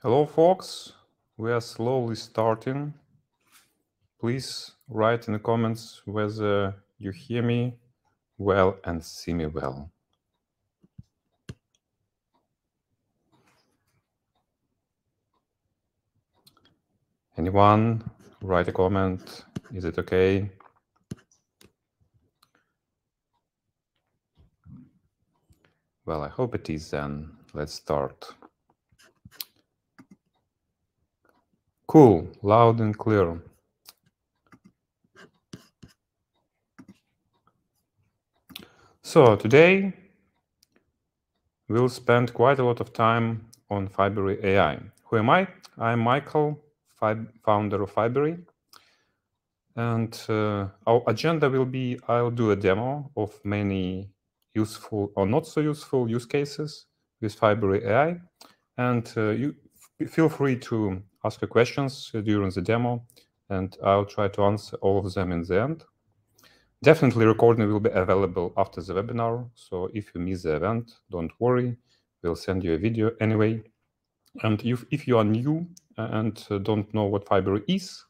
Hello, folks. We are slowly starting. Please write in the comments whether you hear me well and see me well. Anyone? Write a comment. Is it okay? Well, I hope it is then. Let's start. Cool, loud and clear. So today we'll spend quite a lot of time on Fibery AI. Who am I? I'm Michael, founder of Fibery. And our agenda will be, I'll do a demo of many useful or not so useful use cases with Fibery AI. And you feel free to ask your questions during the demo, and I'll try to answer all of them in the end. Definitely recording will be available after the webinar. So if you miss the event, don't worry. We'll send you a video anyway. And if you are new and don't know what Fibery is,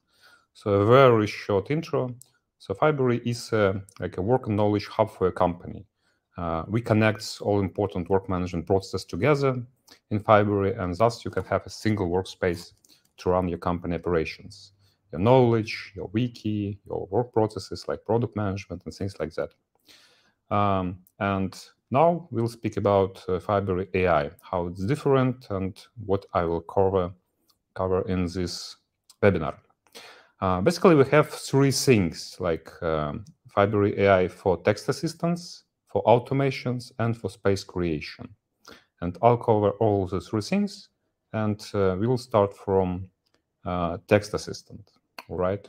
so a very short intro. So Fibery is like a work and knowledge hub for a company. We connect all important work management processes together in Fibery, and thus you can have a single workspace to run your company operations. Your knowledge, your wiki, your work processes like product management and things like that. And now we'll speak about Fibery AI, how it's different and what I will cover in this webinar. Basically, we have three things like Fibery AI for text assistance, for automations, and for space creation. And I'll cover all the three things, and we will start from text assistant, all right?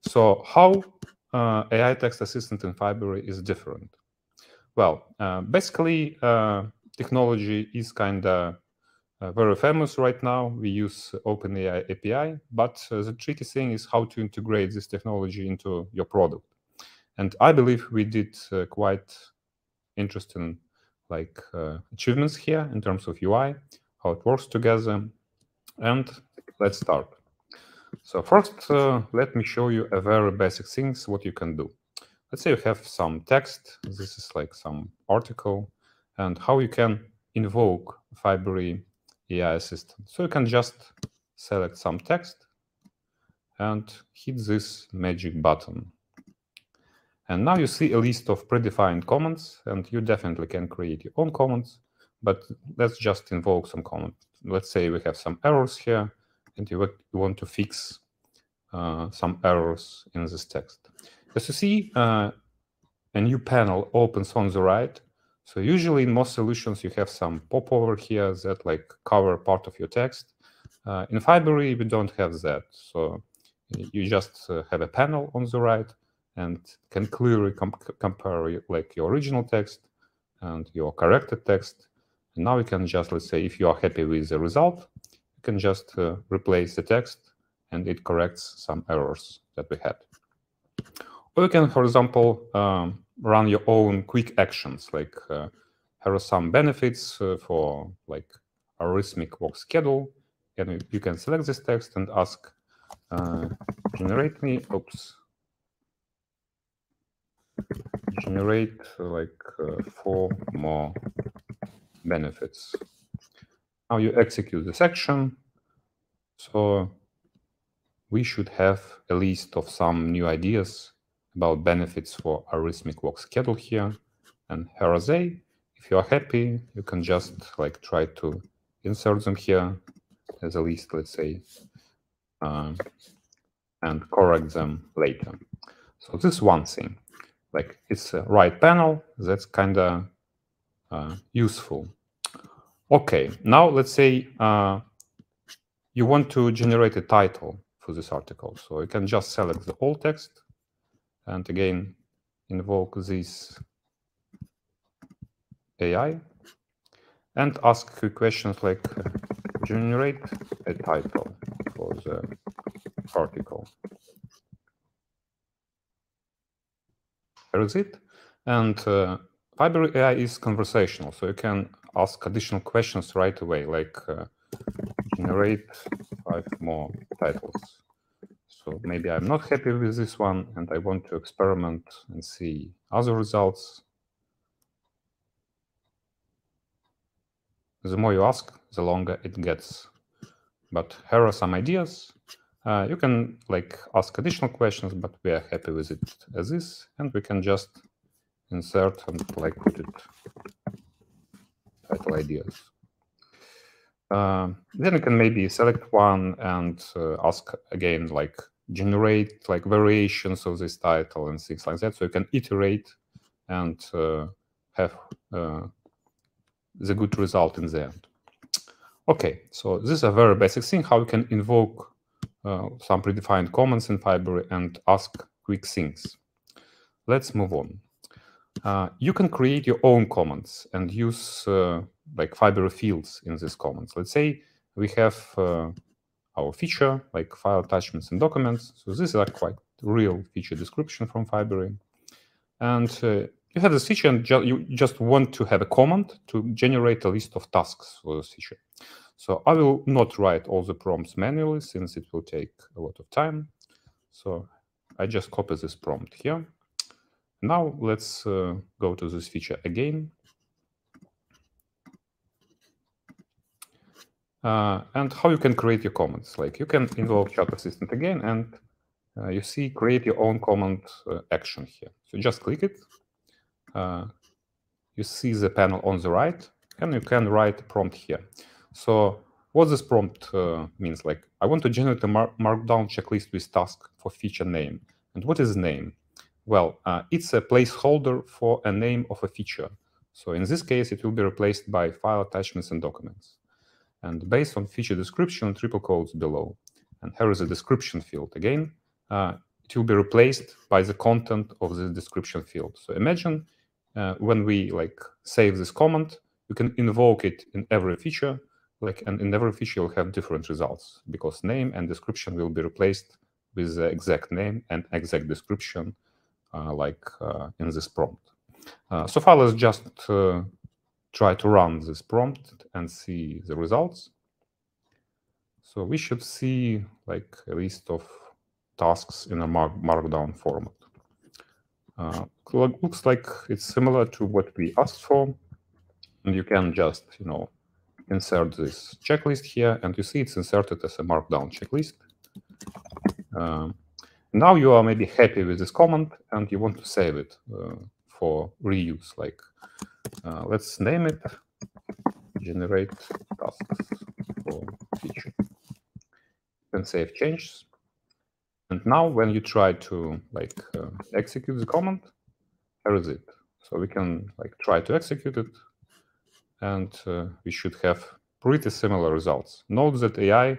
So how AI text assistant in Fibery is different? Well, basically, technology is kind of very famous right now. We use OpenAI API, but the tricky thing is how to integrate this technology into your product. And I believe we did quite interesting achievements here in terms of UI, how it works together. And let's start. So first, let me show you a very basic things what you can do. Let's say you have some text. This is like some article, and how you can invoke Fibery AI assistant. So you can just select some text and hit this magic button. And now you see a list of predefined comments, and you definitely can create your own comments, but let's just invoke some comments. Let's say we have some errors here, and you want to fix some errors in this text. As you see, a new panel opens on the right. So usually in most solutions, you have some popover here that like cover part of your text. In Fibery, we don't have that. So you just have a panel on the right and can clearly compare like your original text and your corrected text. And now you can just, let's say, if you are happy with the result, you can just replace the text and it corrects some errors that we had. Or you can, for example, run your own quick actions, like here are some benefits for like a rhythmic work schedule. And you can select this text and ask, generate me, generate like 4 more benefits. Now you execute this action. So we should have a list of some new ideas about benefits for a rhythmic work schedule here. And here are they. If you are happy, you can just like try to insert them here as a list, let's say, and correct them later. So this is one thing. Like it's a right panel, that's kind of useful. Okay, now let's say you want to generate a title for this article. So you can just select the whole text and again invoke this AI and ask questions like generate a title for the article. There is it. And Fibery AI is conversational, so you can ask additional questions right away, like generate 5 more titles. So maybe I'm not happy with this one and I want to experiment and see other results. The more you ask, the longer it gets. But here are some ideas. You can like ask additional questions, but we are happy with it as is, and we can just insert and like put it title ideas. Then you can maybe select one and ask again, like generate like variations of this title and things like that. So you can iterate and have the good result in the end. Okay, so this is a very basic thing, how you can invoke some predefined comments in Fibery and ask quick things. Let's move on. You can create your own comments and use like Fibery fields in these comments. Let's say we have our feature, like file attachments and documents. So this is a quite real feature description from Fibery. And you have this feature and you just want to have a comment to generate a list of tasks for this feature. So I will not write all the prompts manually since it will take a lot of time. So I just copy this prompt here. Now let's go to this feature again. And how you can create your comments. Like you can invoke chat assistant again and you see create your own comment action here. So just click it. You see the panel on the right and you can write a prompt here. So what this prompt means, like I want to generate a markdown checklist with task for feature name. And what is name? Well, it's a placeholder for a name of a feature. So in this case, it will be replaced by file attachments and documents. And based on feature description, triple quotes below. And here is a description field. Again, it will be replaced by the content of the description field. So imagine when we like save this comment, you can invoke it in every feature, and in every feature you'll have different results because name and description will be replaced with the exact name and exact description, in this prompt. So far, let's just try to run this prompt and see the results. So we should see like a list of tasks in a markdown format. Looks like it's similar to what we asked for. And you can just, insert this checklist here, and you see it's inserted as a markdown checklist. Now you are maybe happy with this comment, and you want to save it for reuse. Like, let's name it generate tasks for feature. Then save changes. And now when you try to execute the command, here is it. So we can try to execute it, and we should have pretty similar results. Note that AI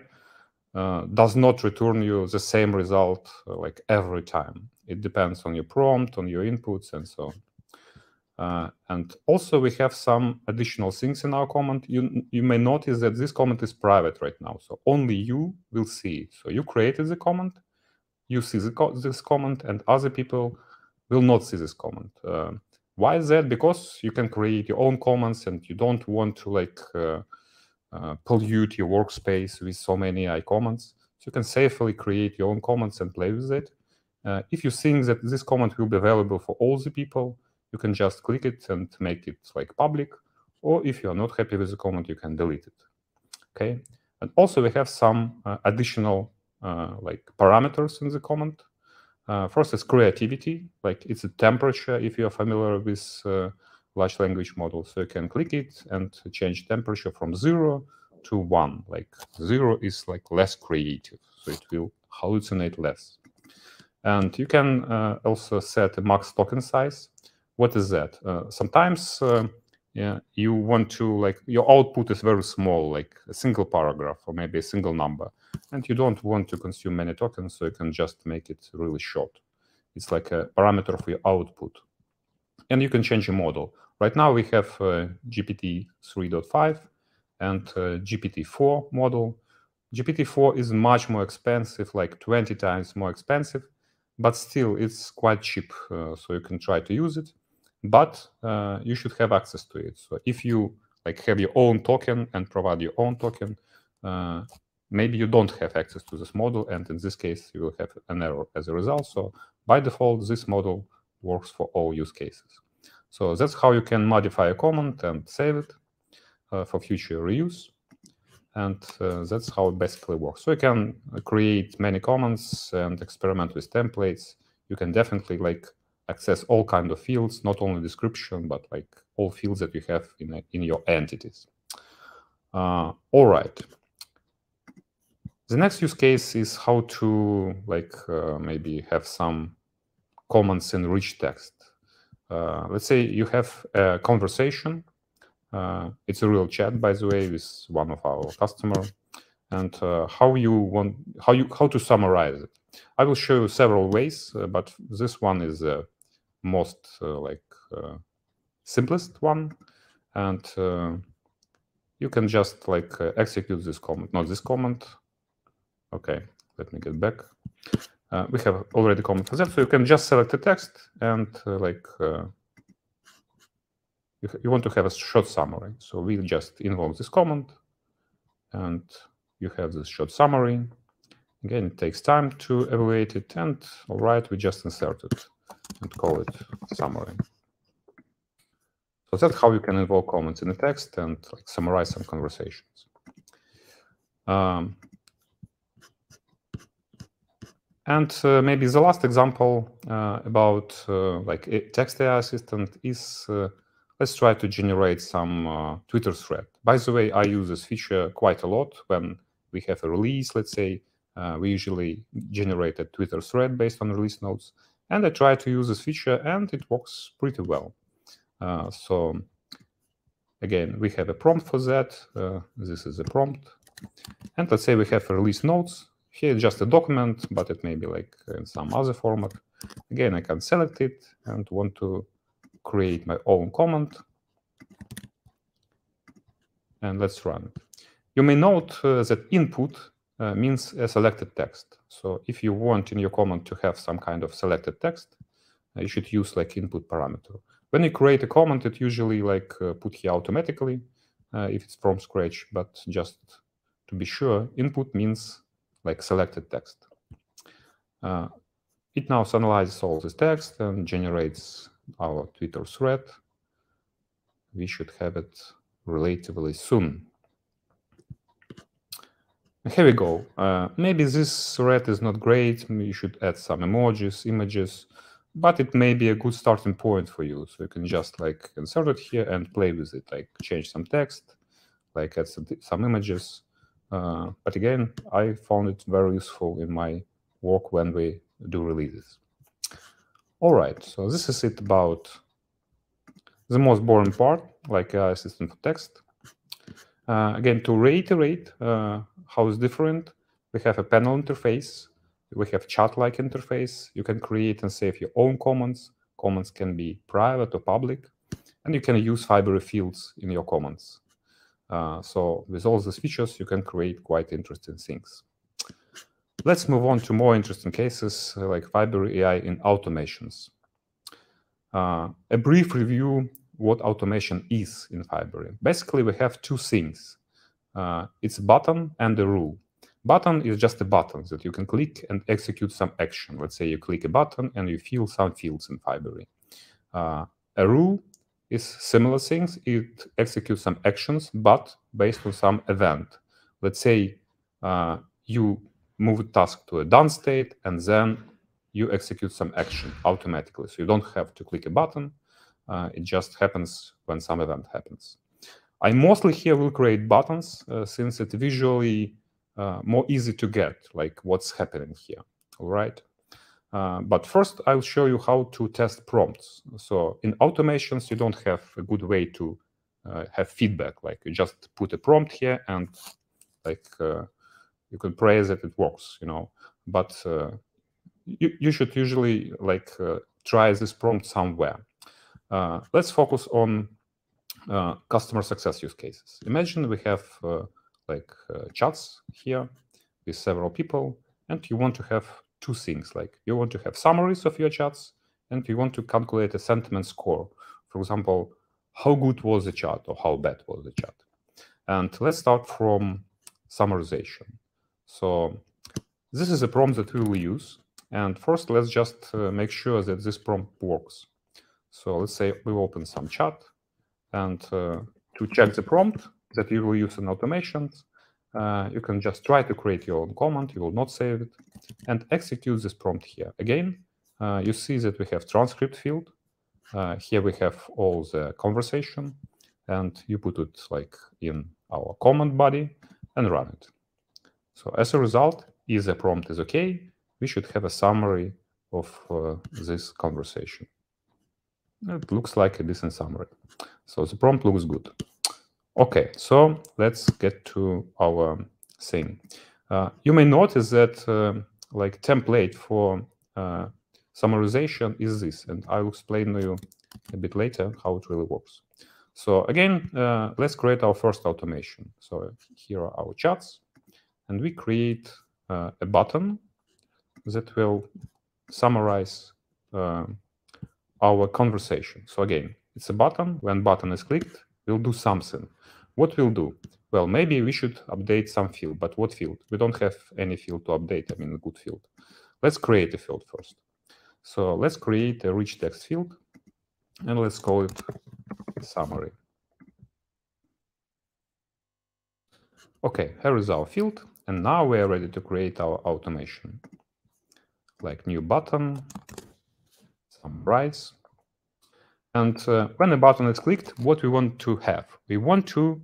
does not return you the same result every time. It depends on your prompt, on your inputs, and so on. And also we have some additional things in our comment. You may notice that this comment is private right now, so only you will see it. So you created the comment, you see this comment, and other people will not see this comment. Why is that? Because you can create your own comments and you don't want to pollute your workspace with so many AI comments. So you can safely create your own comments and play with it. If you think that this comment will be available for all the people, you can just click it and make it public. Or if you're not happy with the comment, you can delete it. Okay. And also we have some additional parameters in the comment. First is creativity, it's a temperature if you're familiar with large language models. So you can click it and change temperature from 0 to 1. 0 is less creative, so it will hallucinate less. And you can also set a max token size. What is that? Sometimes you want to, your output is very small, like a single paragraph or maybe a single number, and you don't want to consume many tokens, so you can just make it really short. It's like a parameter for your output. And you can change your model. Right now we have GPT 3.5 and GPT-4 model. GPT-4 is much more expensive, 20 times more expensive, but still it's quite cheap, so you can try to use it. But you should have access to it. So if you have your own token and provide your own token, maybe you don't have access to this model, and in this case, you will have an error as a result. So by default, this model works for all use cases. So that's how you can modify a comment and save it for future reuse. And that's how it basically works. So you can create many comments and experiment with templates. You can definitely like access all kinds of fields, not only description, but like all fields that you have in your entities. All right. The next use case is how to like maybe have some comments in rich text. Let's say you have a conversation. It's a real chat, by the way, with one of our customers. And how to summarize it. I will show you several ways, but this one is the most simplest one. And you can just like execute this comment, not this comment. Okay, let me get back. We have already comment for that, so you can just select the text and you want to have a short summary. So we'll just invoke this comment, and you have this short summary. Again, it takes time to evaluate it, and all right, we just insert it and call it summary. So that's how you can invoke comments in the text and like summarize some conversations. And maybe the last example about like a text AI assistant is let's try to generate some Twitter thread. By the way, I use this feature quite a lot when we have a release. Let's say we usually generate a Twitter thread based on release notes, and I try to use this feature, and it works pretty well. So again, we have a prompt for that. This is a prompt, and let's say we have a release notes. Here it's just a document, but it may be like in some other format. Again, I can select it and want to create my own comment. And let's run it. You may note that input means a selected text. So if you want in your comment to have some kind of selected text, you should use like input parameter. When you create a comment, it usually like put here automatically if it's from scratch, but just to be sure, input means like selected text. It now analyzes all this text and generates our Twitter thread. We should have it relatively soon. Here we go. Maybe this thread is not great. You should add some emojis, images, but it may be a good starting point for you. So you can just like insert it here and play with it, like change some text, like add some images. But again, I found it very useful in my work when we do releases. All right, so this is it about the most boring part, like AI assistant for text. Again, to reiterate how it's different, we have a panel interface. We have chat-like interface. You can create and save your own comments. Comments can be private or public, and you can use Fibery fields in your comments. So with all these features, you can create quite interesting things. Let's move on to more interesting cases like Fibery AI in automations. A brief review what automation is in Fibery. Basically, we have two things. It's a button and a rule. Button is just a button that you can click and execute some action. Let's say you click a button and you fill some fields in Fibery. A rule is similar things. It executes some actions, but based on some event. Let's say you move a task to a done state, and then you execute some action automatically. So you don't have to click a button. It just happens when some event happens. I mostly here will create buttons since it's visually more easy to get, like what's happening here, all right? But first, I'll show you how to test prompts. So in automations, you don't have a good way to have feedback. Like you just put a prompt here and like you can pray that it works, you know. But you should usually like try this prompt somewhere. Let's focus on customer success use cases. Imagine we have chats here with several people, and you want to have two things, like you want to have summaries of your chats, and you want to calculate a sentiment score. For example, how good was the chat or how bad was the chat? And let's start from summarization. So this is a prompt that we will use. And first, let's just make sure that this prompt works. So let's say we open some chat, and to check the prompt that you will use in automations, you can just try to create your own command. You will not save it, and execute this prompt here. Again, you see that we have transcript field. Here we have all the conversation, and you put it like in our command body and run it. So as a result, if the prompt is okay, we should have a summary of this conversation. It looks like a decent summary. So the prompt looks good. Okay, so let's get to our thing. You may notice that like template for summarization is this, and I'll explain to you a bit later how it really works. So again, let's create our first automation. So here are our chats, and we create a button that will summarize our conversation. So again, it's a button. When button is clicked, we'll do something. What we'll do? Well, maybe we should update some field, but what field? We don't have any field to update, I mean a good field. Let's create a field first. So let's create a rich text field, and let's call it summary. Okay, here is our field, and now we are ready to create our automation. Like new button, summarise. And when a button is clicked, what we want to have? We want to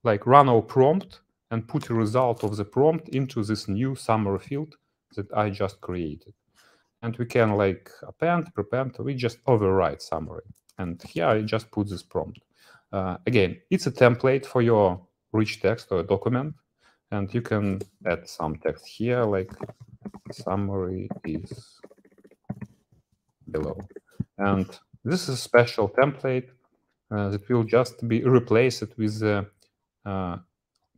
like run our prompt and put a result of the prompt into this new summary field that I just created. And we can like append, prepend, we just override summary. And here I just put this prompt. Again, it's a template for your rich text or document. And you can add some text here, like summary is below. And this is a special template that will just be replaced with the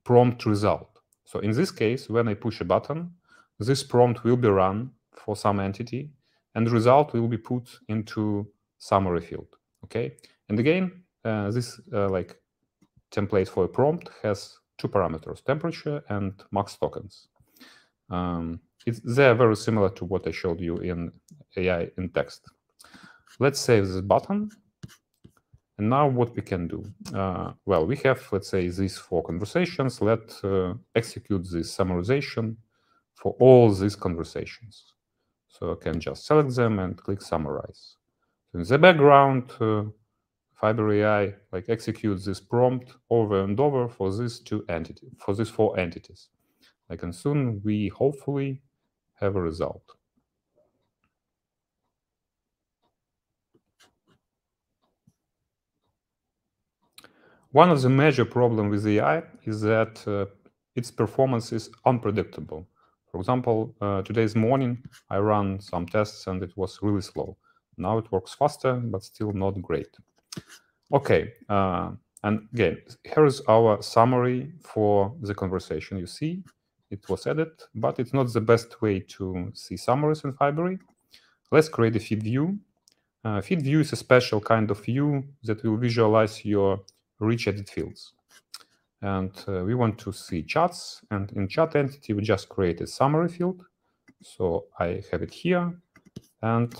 prompt result. So in this case, when I push a button, this prompt will be run for some entity, and the result will be put into summary field. Okay, and again, this like template for a prompt has two parameters: temperature and max tokens. They're very similar to what I showed you in AI in text. Let's save this button. And now what we can do? Well, we have, let's say, these 4 conversations. Let's execute this summarization for all these conversations. So I can just select them and click summarize. So in the background, Fibery AI like executes this prompt over and over for these 4 entities. Like, and soon we hopefully have a result. One of the major problems with AI is that its performance is unpredictable. For example, today's morning, I ran some tests and it was really slow. Now it works faster, but still not great. Okay, and again, here is our summary for the conversation. You see, it was added, but it's not the best way to see summaries in Fibery. Let's create a feed view. Feed view is a special kind of view that will visualize your rich edit fields. And we want to see chats, and in chat entity, we just create a summary field. So I have it here, and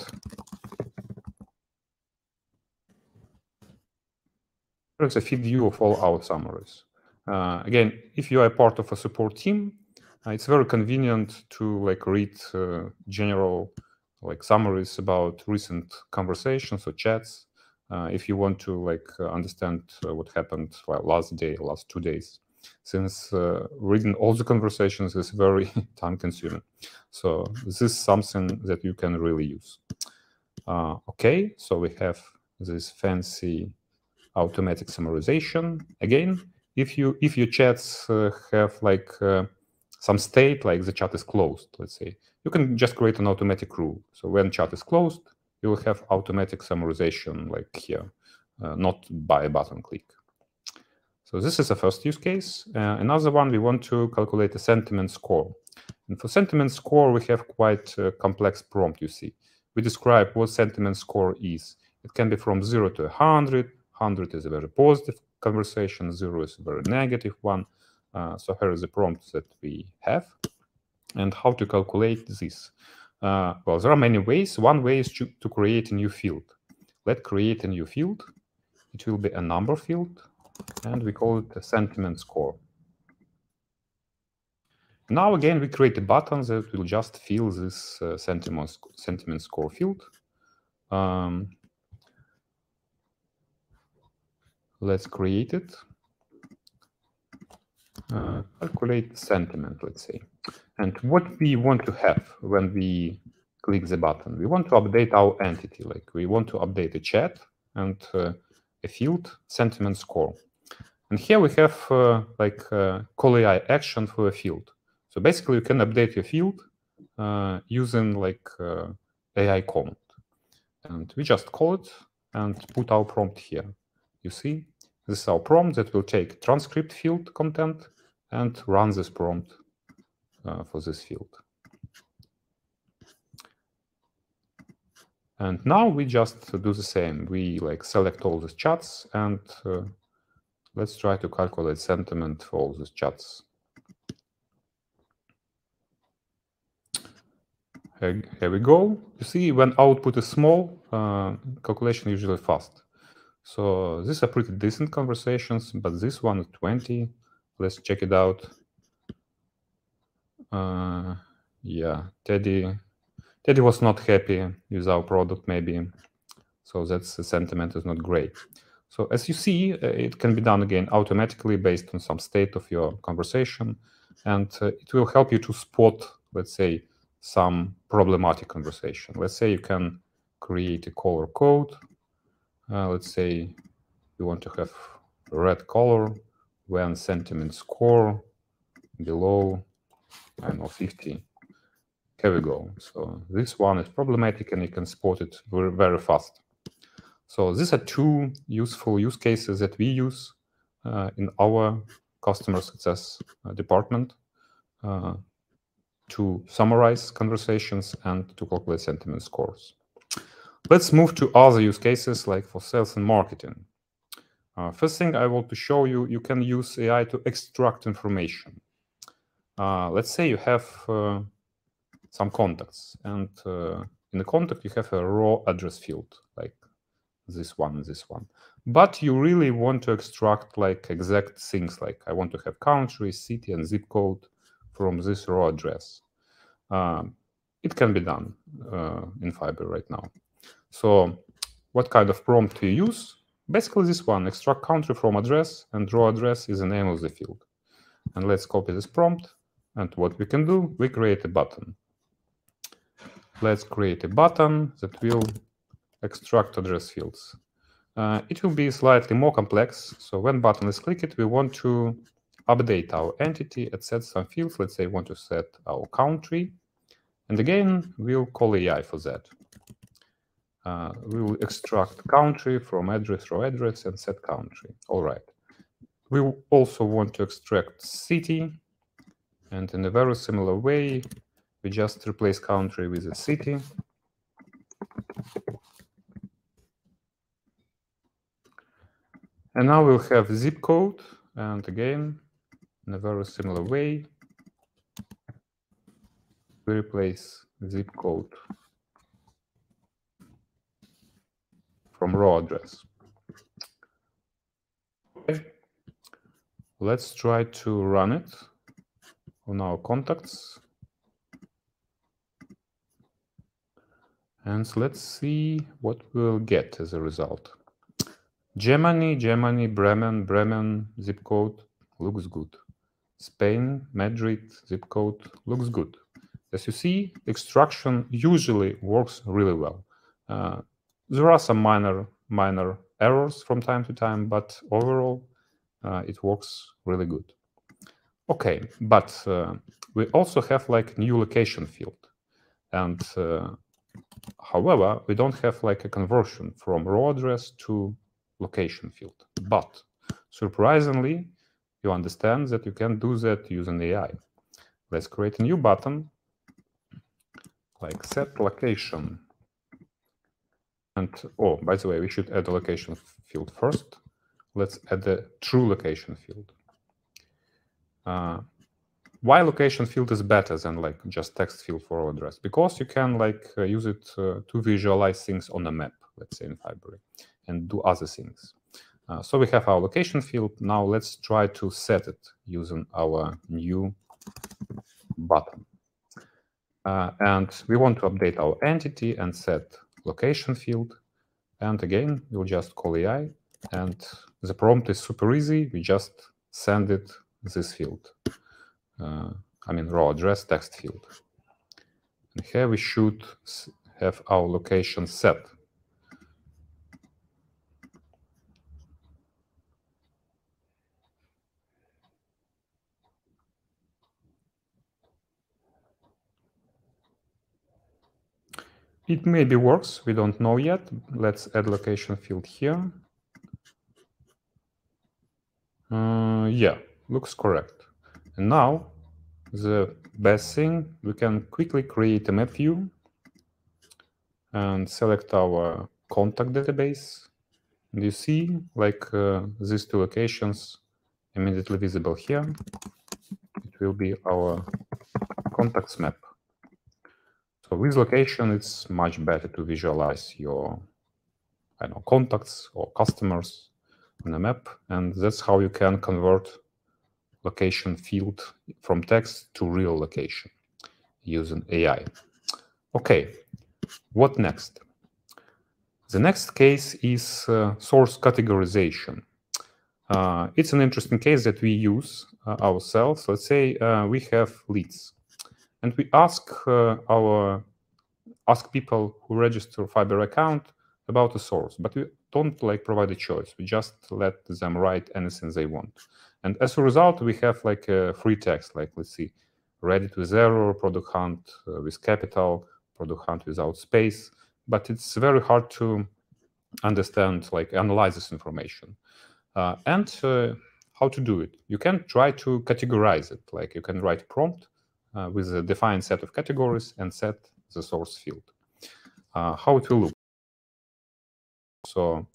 there's a feed view of all our summaries. Again, if you are part of a support team, it's very convenient to like read general like summaries about recent conversations or chats. If you want to like understand what happened last day, last 2 days, since reading all the conversations is very time consuming. So this is something that you can really use. Okay, so we have this fancy automatic summarization. Again, if your chats have like some state, like the chat is closed, let's say, you can just create an automatic rule. So when chat is closed, you will have automatic summarization like here, not by a button click. So this is the first use case. Another one, we want to calculate a sentiment score. And for sentiment score, we have quite a complex prompt, you see. We describe what sentiment score is. It can be from 0 to 100. 100 is a very positive conversation, 0 is a very negative one. So here is the prompt that we have. And how to calculate this? Well, there are many ways. One way is to create a new field. Let's create a new field. It will be a number field, and we call it a sentiment score. Now again, we create a button that will just fill this sentiment score field. Let's create it. Calculate sentiment, let's say. And what we want to have when we click the button, we want to update our entity. Like we want to update a chat and a field sentiment score. And here we have call AI action for a field. So basically, you can update your field using AI command. And we just call it and put our prompt here. You see, this is our prompt that will take transcript field content and run this prompt for this field. And now we just do the same. We select all these chats and let's try to calculate sentiment for all these chats. Here we go. You see, when output is small, calculation is usually fast. So these are pretty decent conversations, but this one is 20. Let's check it out. Yeah, Teddy was not happy with our product, maybe. So that's the sentiment is not great. So as you see, it can be done again automatically based on some state of your conversation, and it will help you to spot, let's say, some problematic conversation. Let's say you can create a color code. Let's say you want to have red color when sentiment score below, I don't know, 50. Here we go. So this one is problematic and you can spot it very, very fast. So these are two useful use cases that we use in our customer success department to summarize conversations and to calculate sentiment scores. Let's move to other use cases like for sales and marketing. First thing I want to show you, you can use AI to extract information. Let's say you have some contacts, and in the contact you have a raw address field, like this one and this one. But you really want to extract exact things, like I want to have country, city, and zip code from this raw address. It can be done in Fibery right now. So what kind of prompt do you use? Basically this one, extract country from address, and raw address is the name of the field. And let's copy this prompt. And what we can do, we create a button. Let's create a button that will extract address fields. It will be slightly more complex. So when button is clicked, we want to update our entity and set some fields. Let's say we want to set our country. And again, we'll call AI for that. We will extract country from address, raw address, and set country. All right. We will also want to extract city. And in a very similar way, we just replace country with a city. And now we'll have zip code. And again, in a very similar way, we replace zip code from raw address. Okay. Let's try to run it on our contacts. And let's see what we'll get as a result. Germany, Bremen, zip code, looks good. Spain, Madrid, zip code, looks good. As you see, extraction usually works really well. There are some minor errors from time to time, but overall, it works really good. Okay, but we also have new location field. And however, we don't have a conversion from raw address to location field. But surprisingly, you understand that you can do that using AI. Let's create a new button, like set location. And oh, by the way, we should add a location field first. Let's add a true location field. why location field is better than like just text field for our address? Because you can like use it to visualize things on a map, let's say in Fibery, and do other things. So we have our location field. Now let's try to set it using our new button. And we want to update our entity and set location field. And again, we'll just call AI. And the prompt is super easy. We just send it this field. I mean, raw address text field. And here we should have our location set. It maybe works, we don't know yet. Let's add location field here. Yeah, looks correct. And now the best thing, we can quickly create a map view and select our contact database. And you see like these two locations immediately visible here. It will be our contacts map. So with location, it's much better to visualize your contacts or customers on a map. And that's how you can convert location field from text to real location using AI. Okay, what next? The next case is source categorization. It's an interesting case that we use ourselves. Let's say we have leads, and we ask people who register Fibery account about a source, but we don't like provide a choice. We just let them write anything they want. And as a result, we have like a free text, like let's see, Reddit with error, product hunt with capital, product hunt without space. But it's very hard to understand, like analyze this information. And how to do it? You can try to categorize it. Like you can write a prompt with a defined set of categories and set the source field. How it will look. So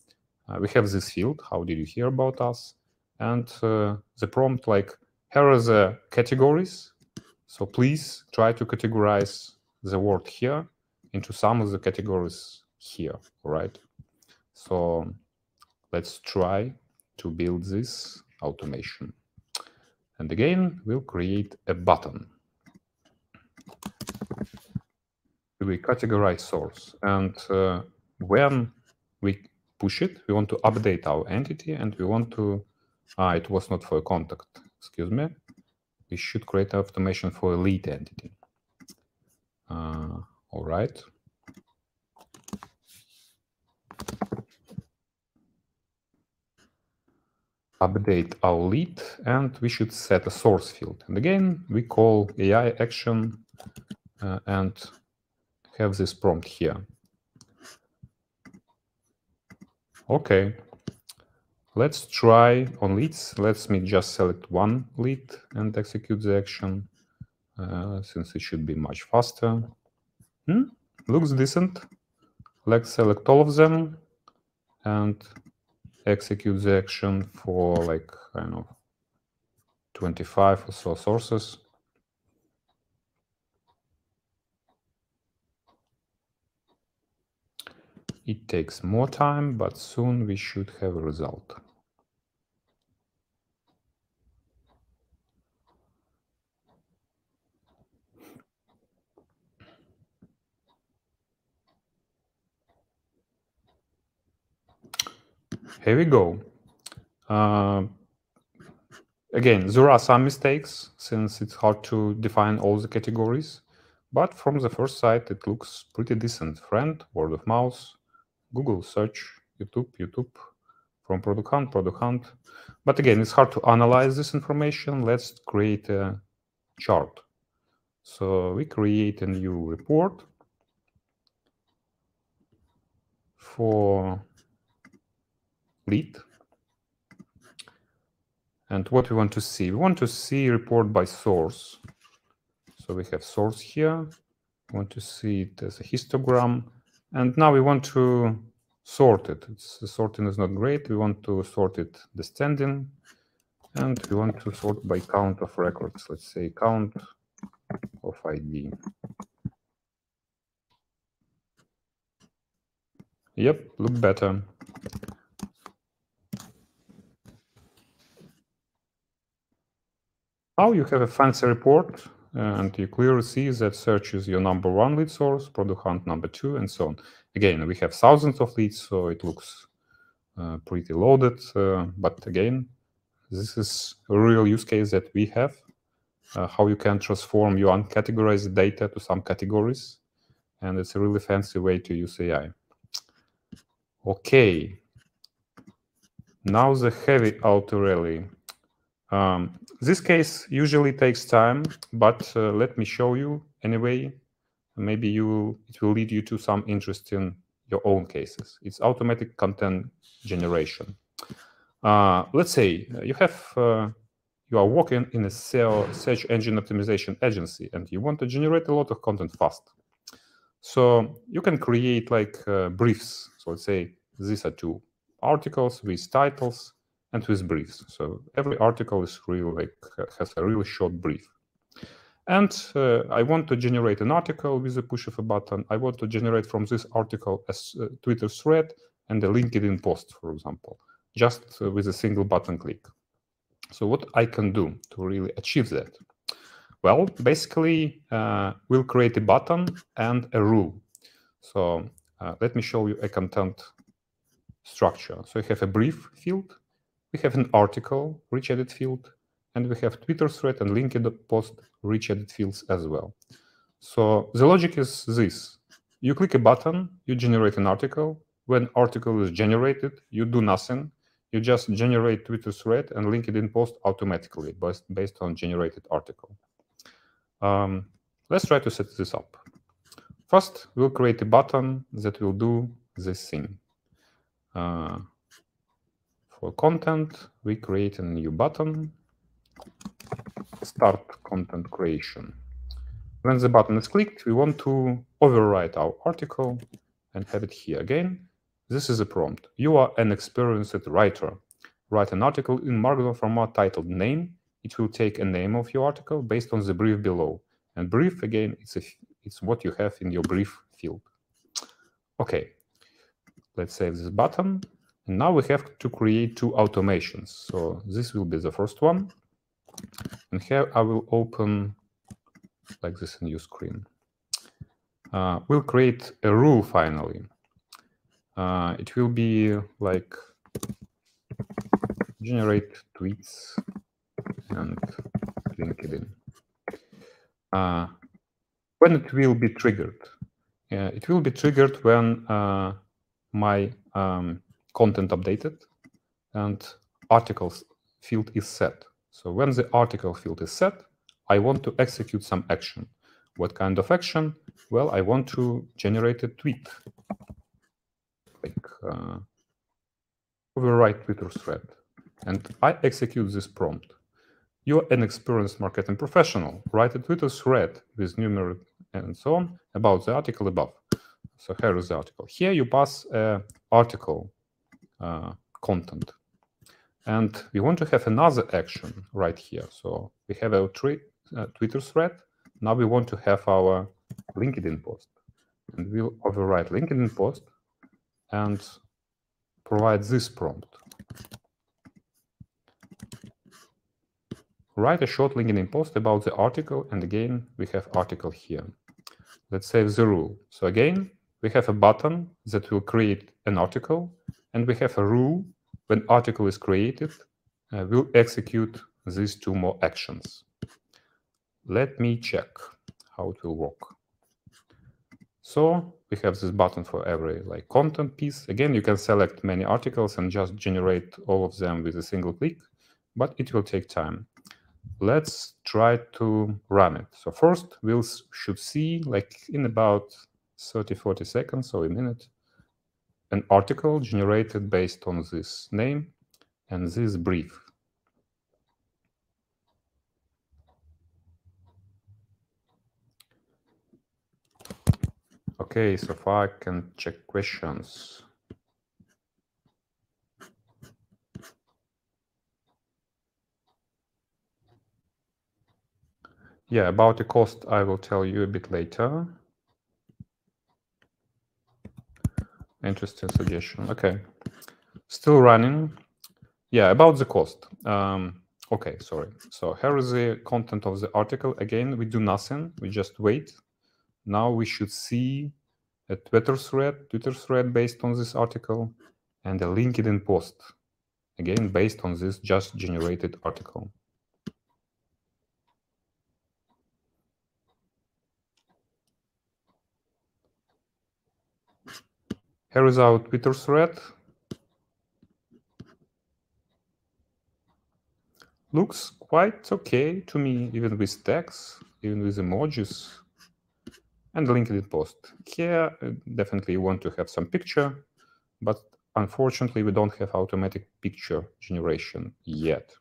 we have this field, how did you hear about us? And the prompt like, here are the categories. So please try to categorize the word here into some of the categories here, right? So let's try to build this automation. And again, we'll create a button. We categorize source. And when we push it, we want to update our entity and we want to, it was not for a contact, excuse me. We should create an automation for a lead entity. All right. Update our lead and we should set a source field. And again, we call AI action and have this prompt here. Okay, let's try on leads. Let me just select one lead and execute the action since it should be much faster. Looks decent. Let's select all of them and execute the action for like, I don't know, 25 or so sources. It takes more time, but soon we should have a result. Here we go. Again, there are some mistakes since it's hard to define all the categories, but from the first sight, it looks pretty decent. Friend, word of mouth, Google search, YouTube, from product hunt. But again, it's hard to analyze this information. Let's create a chart. So we create a new report for lead. And what we want to see? We want to see report by source. So we have source here. We want to see it as a histogram. And now we want to sort it. The sorting is not great. We want to sort it descending. And we want to sort by count of records. Let's say count of ID. Yep, look better. Now you have a fancy report, and you clearly see that search is your #1 lead source, product hunt #2, and so on. Again, we have thousands of leads, so it looks pretty loaded. But again, this is a real use case that we have, how you can transform your uncategorized data to some categories. And it's a really fancy way to use AI. Okay. Now the heavy auto rally. This case usually takes time, but let me show you anyway. Maybe it will lead you to some interest in your own cases. It's automatic content generation. Let's say you are working in a SEO, search engine optimization agency, and you want to generate a lot of content fast. So you can create like briefs. So let's say these are 2 articles with titles and with briefs. So every article is really has a really short brief. And I want to generate an article with the push of a button. I want to generate from this article a Twitter thread and a LinkedIn post, for example, just with a single button click. So what I can do to really achieve that? Well, basically, we'll create a button and a rule. So let me show you a content structure. So we have a brief field, we have an article, rich edit field, and we have Twitter thread and LinkedIn post rich edit fields as well. So the logic is this. You click a button, you generate an article. When article is generated, you do nothing. You just generate Twitter thread and LinkedIn post automatically based on generated article. Let's try to set this up. First, we'll create a button that will do this thing. For content, we create a new button, start content creation. When the button is clicked, we want to overwrite our article and have it here again. This is a prompt. You are an experienced writer. Write an article in Markdown format titled name. It will take a name of your article based on the brief below. And brief, again, it's what you have in your brief field. Okay, let's save this button. And now we have to create 2 automations. So this will be the first one. And here I will open like this a new screen. We'll create a rule finally. It will be like generate tweets and LinkedIn. When it will be triggered? It will be triggered when my content updated and articles field is set. So when the article field is set, I want to execute some action. What kind of action? Well, I want to generate a tweet, like overwrite Twitter thread, and I execute this prompt. You're an experienced marketing professional. Write a Twitter thread with numeric and so on about the article above. So here is the article. Here you pass article content. And we want to have another action right here. So we have our Twitter thread. Now we want to have our LinkedIn post. And we'll overwrite LinkedIn post and provide this prompt. Write a short LinkedIn post about the article. And again, we have article here. Let's save the rule. So again, we have a button that will create an article. And we have a rule. When article is created, we'll execute these 2 more actions. Let me check how it will work. So we have this button for every content piece. Again, you can select many articles and just generate all of them with a single click, but it will take time. Let's try to run it. So first, we should see in about 30-40 seconds, so a minute, an article generated based on this name and this brief. Okay, so far I can check questions. Yeah, about the cost, I will tell you a bit later. Interesting suggestion. Okay, still running. Yeah, about the cost. Okay, sorry. So here is the content of the article. Again, we do nothing. We just wait. Now we should see a Twitter thread based on this article, and a LinkedIn post, again, based on this just generated article. Here is our Twitter thread. Looks quite okay to me, even with text, even with emojis, and LinkedIn post. Here, definitely you want to have some picture, but unfortunately, we don't have automatic picture generation yet.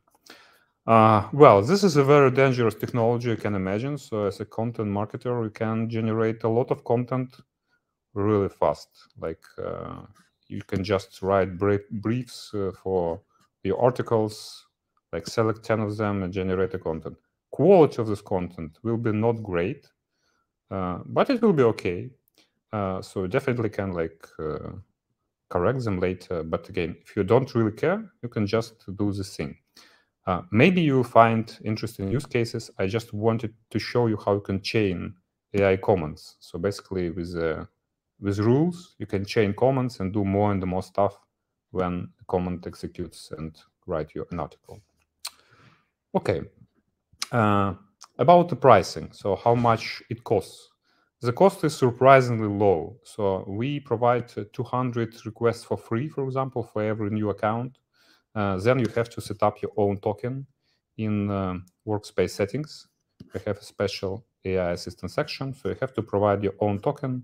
Well, this is a very dangerous technology, you can imagine. So as a content marketer, you can generate a lot of content really fast. Like you can just write briefs for your articles, like select 10 of them and generate the content. Quality of this content will be not great, but it will be okay. So definitely can like correct them later. But again, if you don't really care, you can just do this thing. Maybe you find interesting use cases. I just wanted to show you how you can chain AI comments. So basically with rules, you can chain comments and do more and more stuff when the comment executes and write you an article. Okay, about the pricing. So how much it costs. The cost is surprisingly low. So we provide 200 requests for free, for example, for every new account. Then you have to set up your own token in workspace settings. We have a special AI assistant section, so you have to provide your own token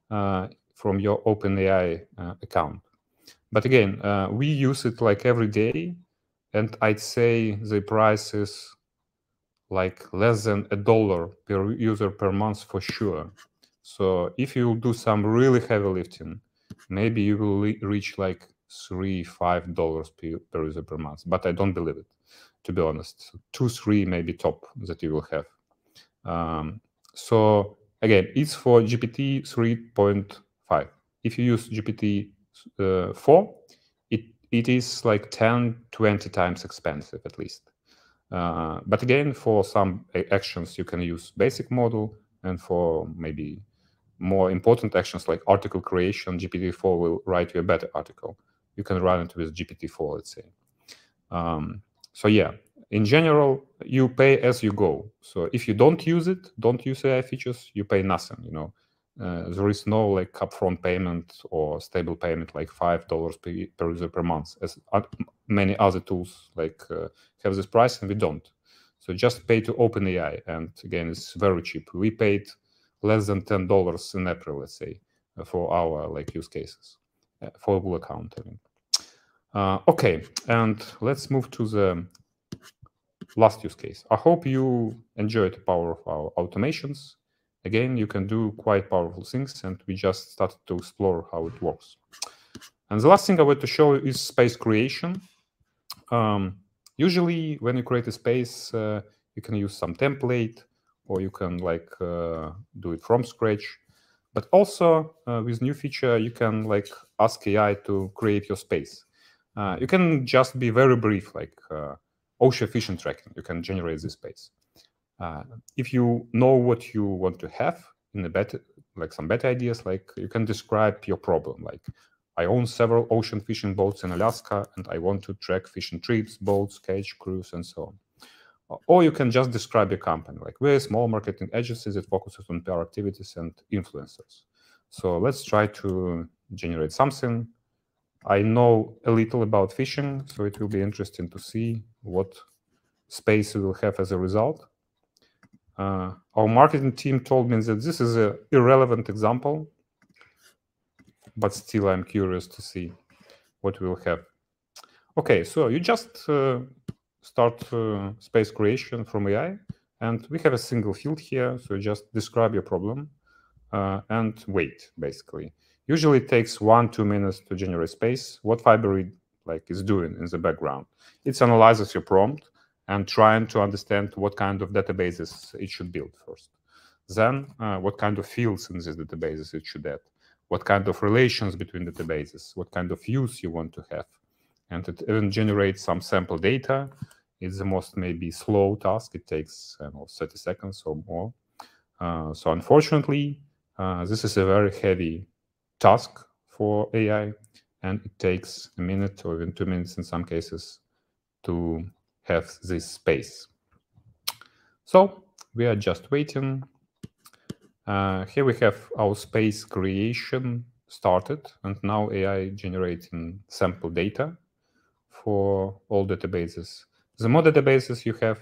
from your OpenAI account. But again, we use it like every day, and I'd say the price is like less than $1 per user per month for sure. So if you do some really heavy lifting, maybe you will reach like $3-5 per user per month. But I don't believe it, to be honest. 2-3 maybe top that you will have. So again, it's for GPT 3.5. If you use GPT 4, it is like 10-20 times expensive at least. But again, for some actions, you can use basic model, and for maybe more important actions like article creation, GPT-4 will write you a better article. You can run it with GPT-4, let's say. So yeah, in general, you pay as you go. So if you don't use it, don't use AI features, you pay nothing. You know, there is no like upfront payment or stable payment like $5 per user per month, as many other tools like have this price, and we don't. So just pay to OpenAI, and again, it's very cheap. We paid less than $10 in April, let's say, for our like use cases for a Google account. I mean. Okay, and let's move to the last use case. I hope you enjoyed the power of our automations. Again, you can do quite powerful things, and we just started to explore how it works. And the last thing I want to show is space creation. Usually, when you create a space, you can use some template, or you can like do it from scratch. But also with new feature, you can like ask AI to create your space. You can just be very brief, like ocean fishing tracking. You can generate this space. If you know what you want to have in a better, like some better ideas, like you can describe your problem. Like I own several ocean fishing boats in Alaska, and I want to track fishing trips, boats, catch, cruise, and so on. Or you can just describe your company, like we're a small marketing agency that focuses on PR activities and influencers. So let's try to generate something. I know a little about fishing, so it will be interesting to see what space we will have as a result. Our marketing team told me that this is an irrelevant example, but still I'm curious to see what we will have. Okay, so you just start space creation from AI, and we have a single field here, so you just describe your problem and wait, basically. Usually it takes 1-2 minutes to generate space. What Fibery like is doing in the background, it analyzes your prompt and trying to understand what kind of databases it should build first. Then what kind of fields in these databases it should add, what kind of relations between databases, what kind of views you want to have. And it even generates some sample data. It's the most maybe slow task. It takes 30 seconds or more. So unfortunately, this is a very heavy task for AI, and it takes a minute or even 2 minutes in some cases to have this space. So we are just waiting. Here we have our space creation started, and now AI generating sample data for all databases. The more databases you have,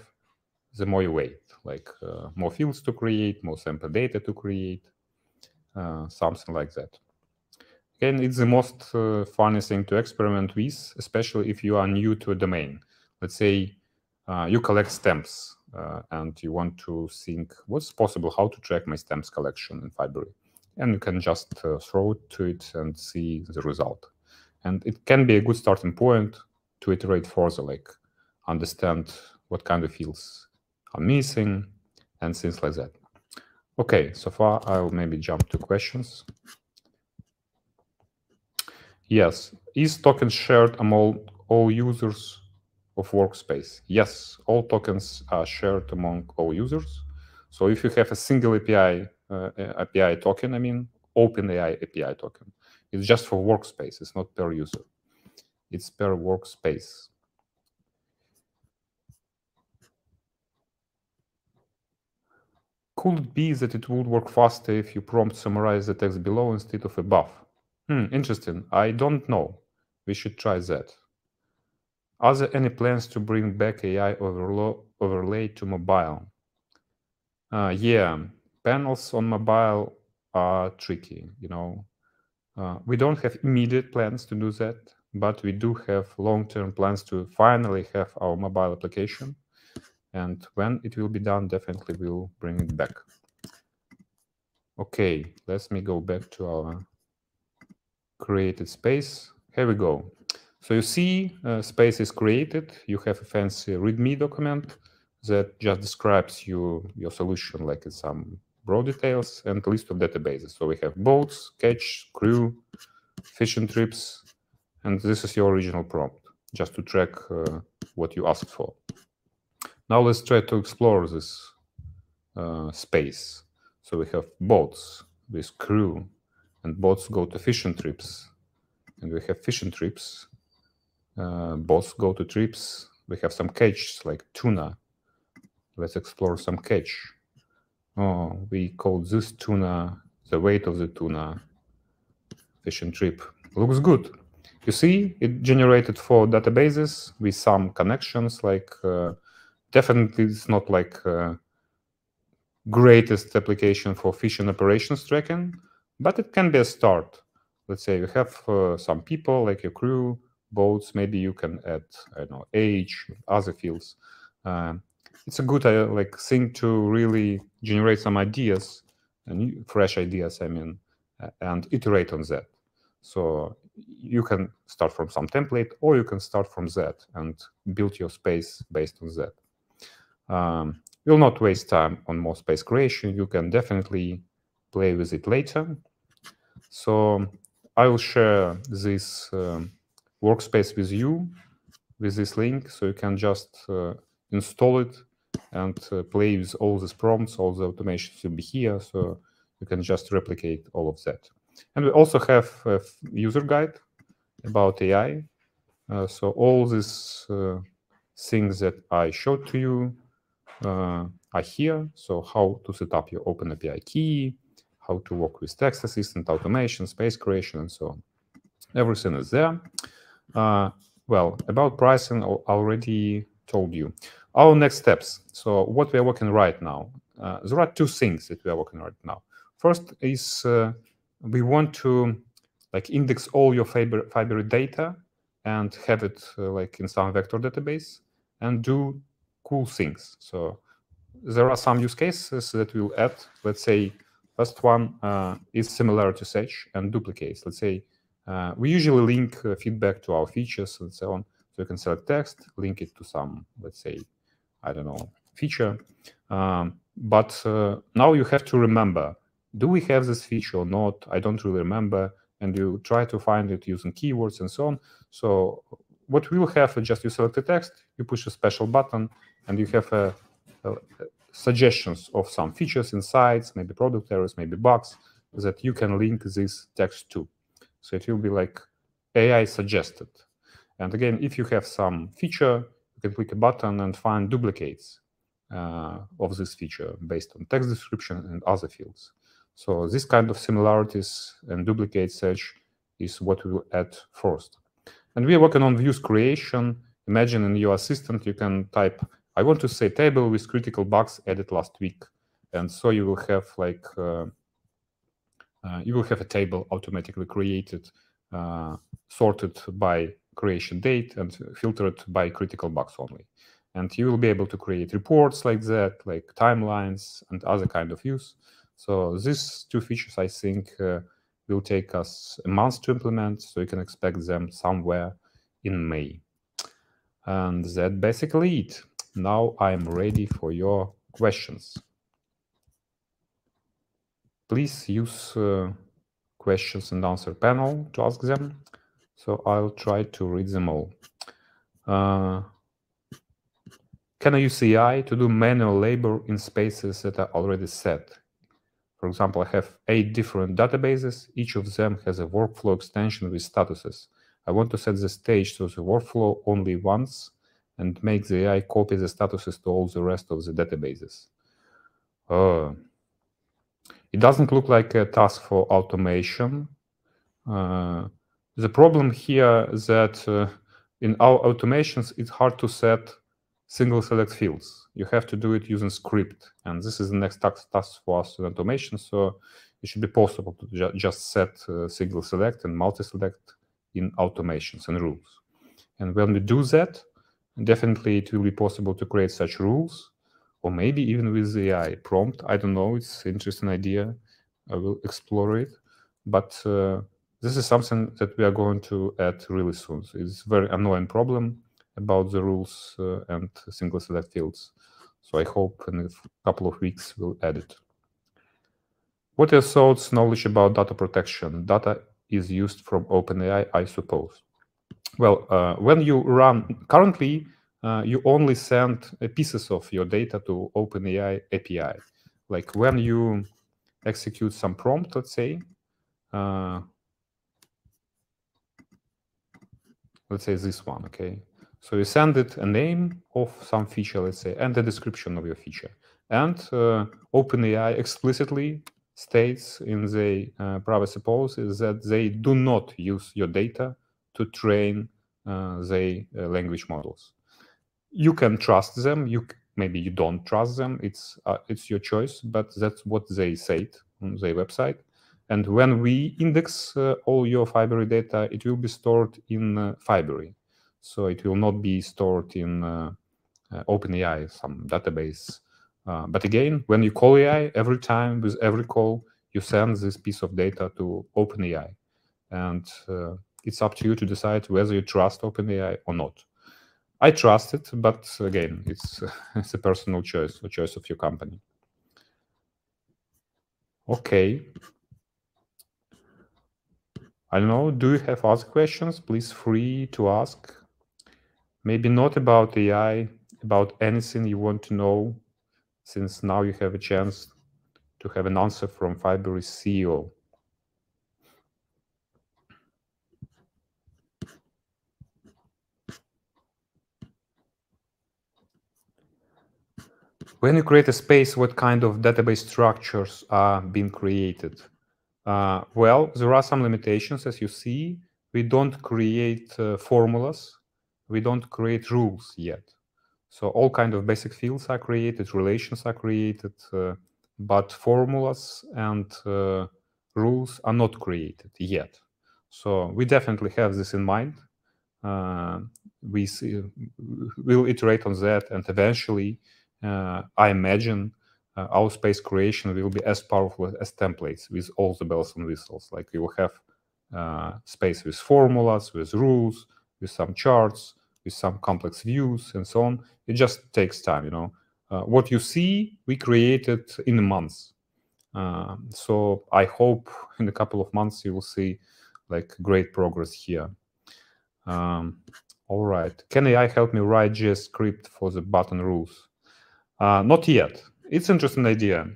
the more you wait, like more fields to create, more sample data to create, something like that. Again, it's the most funny thing to experiment with, especially if you are new to a domain. Let's say you collect stamps and you want to think what's possible, how to track my stamps collection in Fibery. And you can just throw it to it and see the result. And it can be a good starting point to iterate further, like understand what kind of fields are missing and things like that. Okay, so far I'll maybe jump to questions. Yes. Is token shared among all users of workspace? Yes, all tokens are shared among all users. So if you have a single API token, I mean, OpenAI API token, it's just for workspace. It's not per user. It's per workspace. Could it be that it would work faster if you prompt summarize the text below instead of above? Interesting. I don't know. We should try that. Are there any plans to bring back AI overlay to mobile? Yeah, panels on mobile are tricky, we don't have immediate plans to do that, but we do have long-term plans to finally have our mobile application. And when it will be done, definitely we'll bring it back. Okay, let me go back to our created space. Here we go. So you see space is created. You have a fancy README document that just describes your solution, like in some broad details, and a list of databases. So we have boats, catch, crew, fishing trips, and this is your original prompt, just to track what you asked for. Now let's try to explore this space. So we have boats with crew, and boats go to fishing trips, and we have fishing trips. Boats go to trips. We have some catches like tuna. Let's explore some catch. Oh, we call this tuna the weight of the tuna fishing trip. Looks good. You see, it generated 4 databases with some connections. Like definitely, it's not like greatest application for fishing operations tracking, but it can be a start. Let's say you have some people like your crew, boats. Maybe you can add, I don't know, age, other fields. It's a good thing to really generate some ideas, and fresh ideas, I mean, and iterate on that. So you can start from some template, or you can start from that and build your space based on that. You'll not waste time on more space creation. You can definitely play with it later. So I will share this workspace with you with this link, so you can just install it and play with all these prompts. All the automations will be here, so you can just replicate all of that. And we also have a user guide about AI. So all these things that I showed to you are here. So how to set up your OpenAPI key, how to work with text assistant, automation, space creation, and so on. Everything is there. Well, about pricing, I already told you. Our next steps. So what we are working right now. There are 2 things that we are working right now. First is we want to index all your Fibery data and have it in some vector database and do cool things. So there are some use cases that we'll add. Let's say first one is similarity search and duplicates. Let's say we usually link feedback to our features and so on. So you can select text, link it to some, let's say, I don't know, feature. But now you have to remember, do we have this feature or not? I don't really remember. And you try to find it using keywords and so on. So what we will have is just you select the text, you push a special button, and you have suggestions of some features, insights, maybe product errors, maybe bugs that you can link this text to. So it will be like AI suggested. And again, if you have some feature, you can click a button and find duplicates of this feature based on text description and other fields. So this kind of similarities and duplicate search is what we will add first. And we are working on views creation. Imagine in your assistant, you can type, I want to say table with critical bugs added last week. And so you will have like, you will have a table automatically created, sorted by creation date and filtered by critical bugs only. And you will be able to create reports like that, like timelines and other kind of views. So these two features, I think, will take us a month to implement, so you can expect them somewhere in May. And that's basically it. Now I'm ready for your questions. Please use questions and answer panel to ask them. So I'll try to read them all. Can I use AI to do manual labor in spaces that are already set? For example, I have 8 different databases. Each of them has a workflow extension with statuses. I want to set the stage to the workflow only once and make the AI copy the statuses to all the rest of the databases. It doesn't look like a task for automation. The problem here is that in our automations, it's hard to set single select fields. You have to do it using script. And this is the next task for us in automation. So it should be possible to just set single select and multi-select in automations and rules. And when we do that, definitely it will be possible to create such rules, or maybe even with the AI prompt. I don't know. It's an interesting idea. I will explore it. But this is something that we are going to add really soon. So it's a very annoying problem about the rules and single select fields. So I hope in a couple of weeks we'll add it. What are your thoughts, knowledge about data protection? Data is used from OpenAI, I suppose. Well, when you run, currently, you only send pieces of your data to OpenAI API. Like when you execute some prompt, let's say, this one, okay? So you send it a name of some feature, let's say, and the description of your feature. And OpenAI explicitly states in the privacy policies that they do not use your data to train the language models. You can trust them. Maybe you don't trust them. It's your choice, but that's what they said on their website. And when we index all your Fibery data, it will be stored in Fibery. So it will not be stored in OpenAI, some database. But again, when you call AI, every time with every call, you send this piece of data to OpenAI. And it's up to you to decide whether you trust OpenAI or not. I trust it, but again, it's a personal choice, a choice of your company. Okay. I don't know, do you have other questions? Please free to ask. Maybe not about AI, about anything you want to know, since now you have a chance to have an answer from Fibery's CEO. When you create a space, what kind of database structures are being created? Well, there are some limitations, as you see. We don't create formulas. We don't create rules yet. So all kind of basic fields are created, relations are created, but formulas and rules are not created yet. So we definitely have this in mind. We'll iterate on that, and eventually, I imagine our space creation will be as powerful as templates with all the bells and whistles. Like we will have space with formulas, with rules, with some charts, with some complex views and so on. It just takes time, you know. What you see, we created in a month. So I hope in a couple of months you will see like great progress here. All right. Can AI help me write JS script for the button rules? Not yet. It's an interesting idea.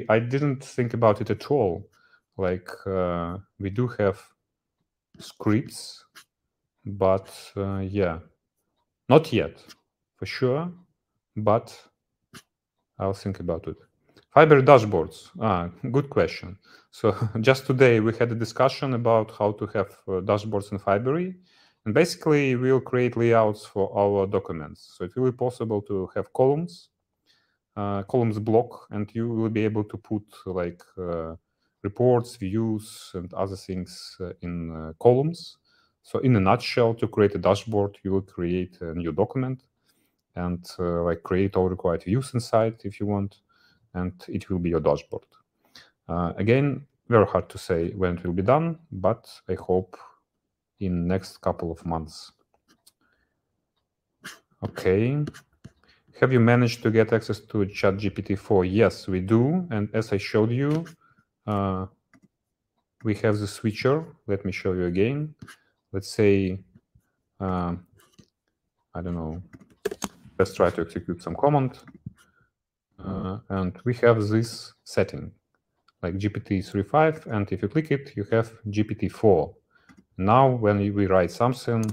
I didn't think about it at all. Like we do have scripts, but yeah, not yet for sure, but I'll think about it. Fibery dashboards. Good question. So just today we had a discussion about how to have dashboards in Fibery. And basically we'll create layouts for our documents. So it will be possible to have columns block, and you will be able to put like reports, views, and other things in columns. So in a nutshell, to create a dashboard, you will create a new document and like create all required views inside if you want, and it will be your dashboard. Again, very hard to say when it will be done, but I hope in next couple of months. Okay. Have you managed to get access to ChatGPT-4? Yes, we do. And as I showed you, we have the switcher. Let me show you again. Let's say, I don't know, let's try to execute some command. And we have this setting, like GPT-3.5. And if you click it, you have GPT-4. Now, when we write something,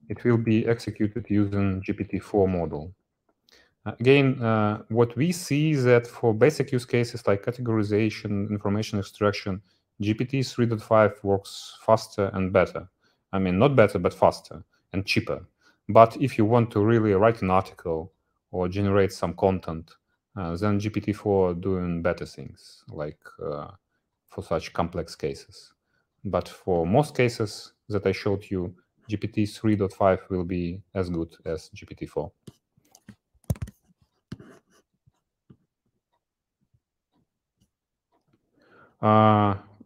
it will be executed using GPT-4 model. Again, what we see is that for basic use cases like categorization, information extraction, GPT 3.5 works faster and better. I mean, not better, but faster and cheaper. But if you want to really write an article or generate some content, then GPT-4 doing better things, like for such complex cases. But for most cases that I showed you, GPT 3.5 will be as good as GPT-4.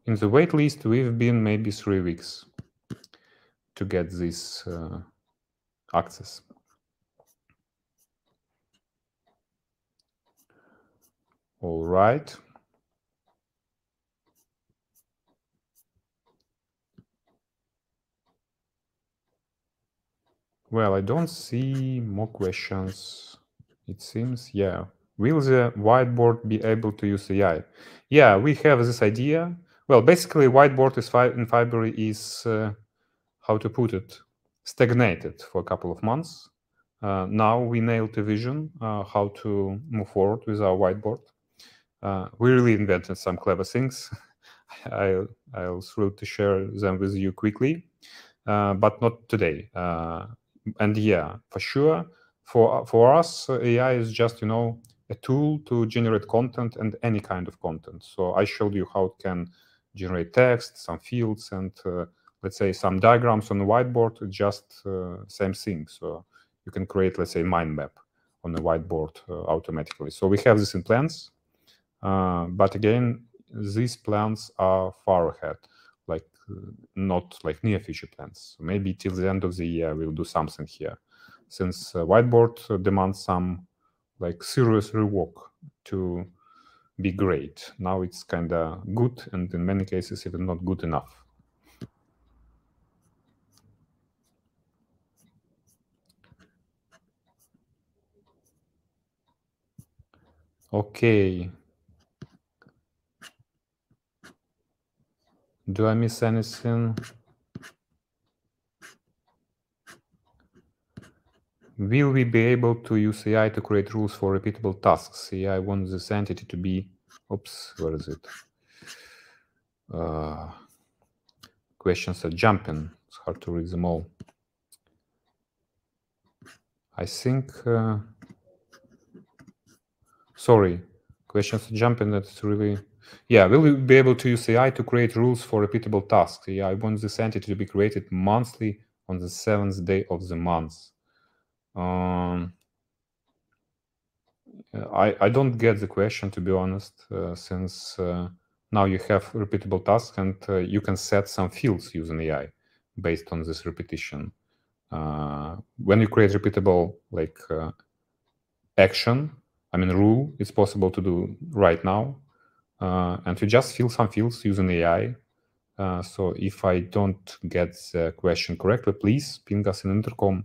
In the wait list, we've been maybe 3 weeks to get this access. All right. Well, I don't see more questions. It seems, yeah. Will the whiteboard be able to use AI? Yeah, we have this idea. Well, basically, whiteboard is in Fibery is, how to put it, stagnated for a couple of months. Now we nailed the vision, how to move forward with our whiteboard. We really invented some clever things. I'll thrilled to share them with you quickly, but not today. And yeah, for sure, for us, AI is just, you know, a tool to generate content and any kind of content. So I showed you how it can generate text, some fields, and let's say some diagrams on the whiteboard. It's just same thing. So you can create, let's say, mind map on the whiteboard automatically. So we have this in plans. But again, these plans are far ahead, like not like near future plans. So maybe till the end of the year, we'll do something here. Since whiteboard demands some like serious rework to be great. Now it's kind of good, and in many cases, even not good enough. Okay. Do I miss anything? Will we be able to use AI to create rules for repeatable tasks? AI wants this entity to be, oops, where is it? Questions are jumping. It's hard to read them all. I think, sorry, questions are jumping. That's really, yeah, will we be able to use AI to create rules for repeatable tasks? Yeah, I want this entity to be created monthly on the 7th day of the month. I don't get the question, to be honest, since now you have repeatable tasks, and you can set some fields using AI based on this repetition. When you create repeatable action, rule, it's possible to do right now. And you just fill some fields using AI. So if I don't get the question correctly, please ping us in intercom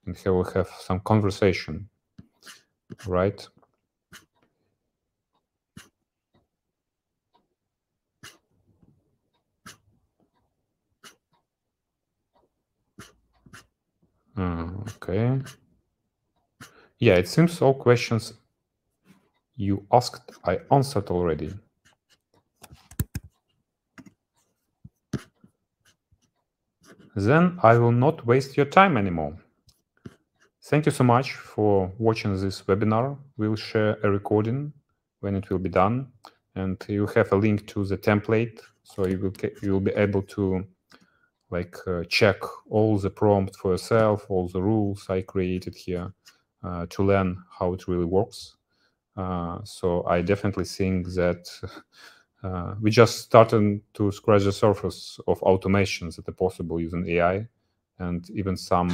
and we'll have some conversation, right? Okay. Yeah, it seems all questions you asked, I answered already. Then I will not waste your time anymore. Thank you so much for watching this webinar. We'll share a recording when it will be done, and you have a link to the template, so you will be able to check all the prompts for yourself, all the rules I created here, to learn how it really works. So I definitely think that we just started to scratch the surface of automations that are possible using AI, and even some,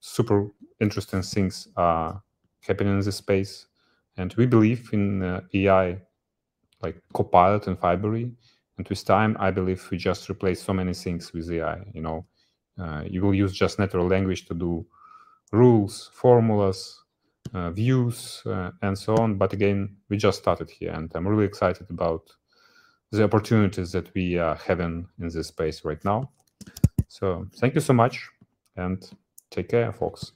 super interesting things are happening in this space. And we believe in AI, like Copilot and Fibery. And with time, I believe we just replace so many things with AI. You will use just natural language to do rules, formulas, views, and so on. But again, we just started here, and I'm really excited about the opportunities that we are having in this space right now. So thank you so much, and take care, folks.